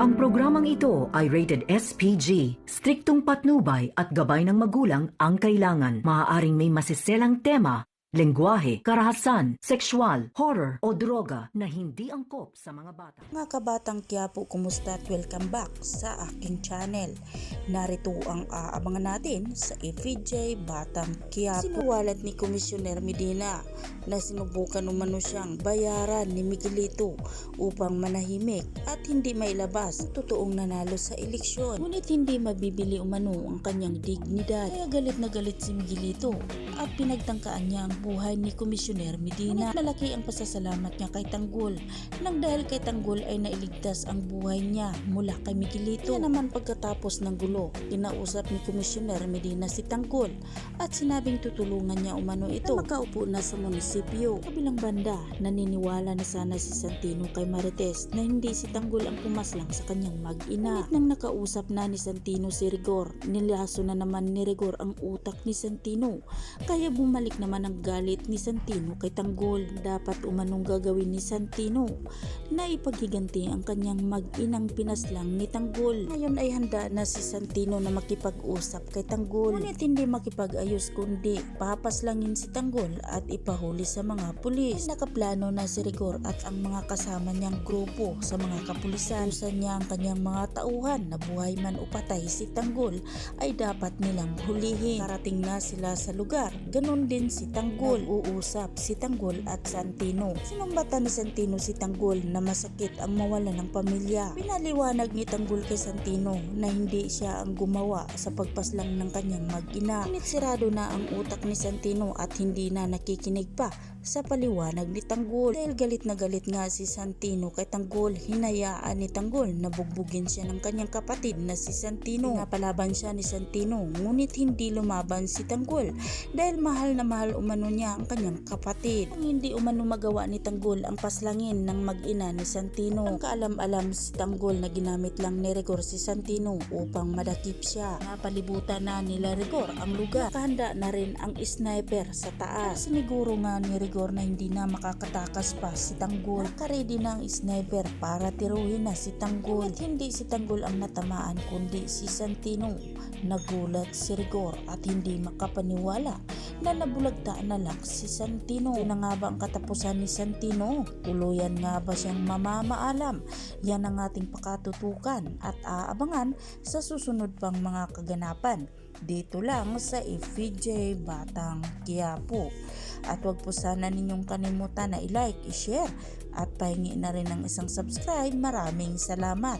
Ang programang ito ay rated SPG. Striktong patnubay at gabay ng magulang ang kailangan. Maaaring may masiselang tema, lengguwahe, karahasan, sexual, horror o droga na hindi angkop sa mga bata. Mga kabatang Quiapo, kumusta at welcome back sa aking channel. Narito ang aabangan natin sa FVJ Batang Quiapo. Sinuwalat ni Komisyoner Medina na sinubukan umano siyang bayaran ni Miguelito upang manahimik at hindi mailabas ang totoong nanalo sa eleksyon. Ngunit hindi mabibili umano ang kanyang dignidad. Kaya galit na galit si Miguelito at pinagtangkaan niya ang buhay ni Komisyoner Medina. Ngunit malaki ang pasasalamat niya kay Tanggol nang dahil kay Tanggol ay nailigtas ang buhay niya mula kay Miguelito. Kaya naman pagkatapos ng gulo, kinausap ni Komisyoner Medina si Tanggol at sinabing tutulungan niya umano ito na makaupo na sa munisipyo. Kabilang banda, naniniwala na sana si Santino kay Marites na hindi si Tanggol ang pumaslang sa kanyang mag-ina. Ngunit nang nakausap na ni Santino si Rigor, nilaso na naman ni Rigor ang utak ni Santino. Kaya bumalik naman ang galit ni Santino kay Tanggol. Dapat umanong gagawin ni Santino na ipaghiganti ang kanyang mag-inang pinaslang ni Tanggol. Ngayon ay handa na si Santino na makipag-usap kay Tanggol. Ngunit hindi makipag-ayos kundi papaslangin si Tanggol at ipahuli sa mga pulis. Nakaplano na si Rigor at ang mga kasama niyang grupo sa mga kapulisan. Usan niya ang kanyang mga tauhan na buhay man o patay si Tanggol ay dapat nilang hulihin. Karating na sila sa lugar. Ganon din si Tanggol. Uusap si Tanggol at Santino. Sinumbatan ni Santino si Tanggol na masakit ang mawala ng pamilya. Pinaliwanag ni Tanggol kay Santino na hindi siya ang gumawa sa pagpaslang ng kanyang mag-ina. Ngunit sirado na ang utak ni Santino at hindi na nakikinig pa sa paliwanag ni Tanggol. Dahil galit na galit nga si Santino kay Tanggol, hinayaan ni Tanggol na bugbugin siya ng kanyang kapatid na si Santino. Napalaban siya ni Santino, ngunit hindi lumaban si Tanggol dahil mahal na mahal umano niya ang kanyang kapatid. Ang hindi umano magawa ni Tanggol ang paslangin ng mag-ina ni Santino. Ang kaalam-alam si Tanggol na ginamit lang ni Rigor si Santino upang madakip siya. Napalibutan na nila Rigor ang lugar. Nakahanda na rin ang sniper sa taas. Siniguro nga ni Rigor na hindi na makakatakas pa si Tanggol. Nakaredy na ang sniper para tiruhin na si Tanggol. Ngunit hindi si Tanggol ang natamaan kundi si Santino. Nagulat si Rigor at hindi makapaniwala na nabulagtaan na lang si Santino. Ito na nga ba ang katapusan ni Santino? Tuluyan nga ba siyang mamamaalam? Yan ang ating pakatutukan at aabangan sa susunod pang mga kaganapan dito lang sa FVJ Batang Quiapo. At huwag po sana ninyong kalimutan na i-like, i-share at pahingi na rin ng isang subscribe. Maraming salamat.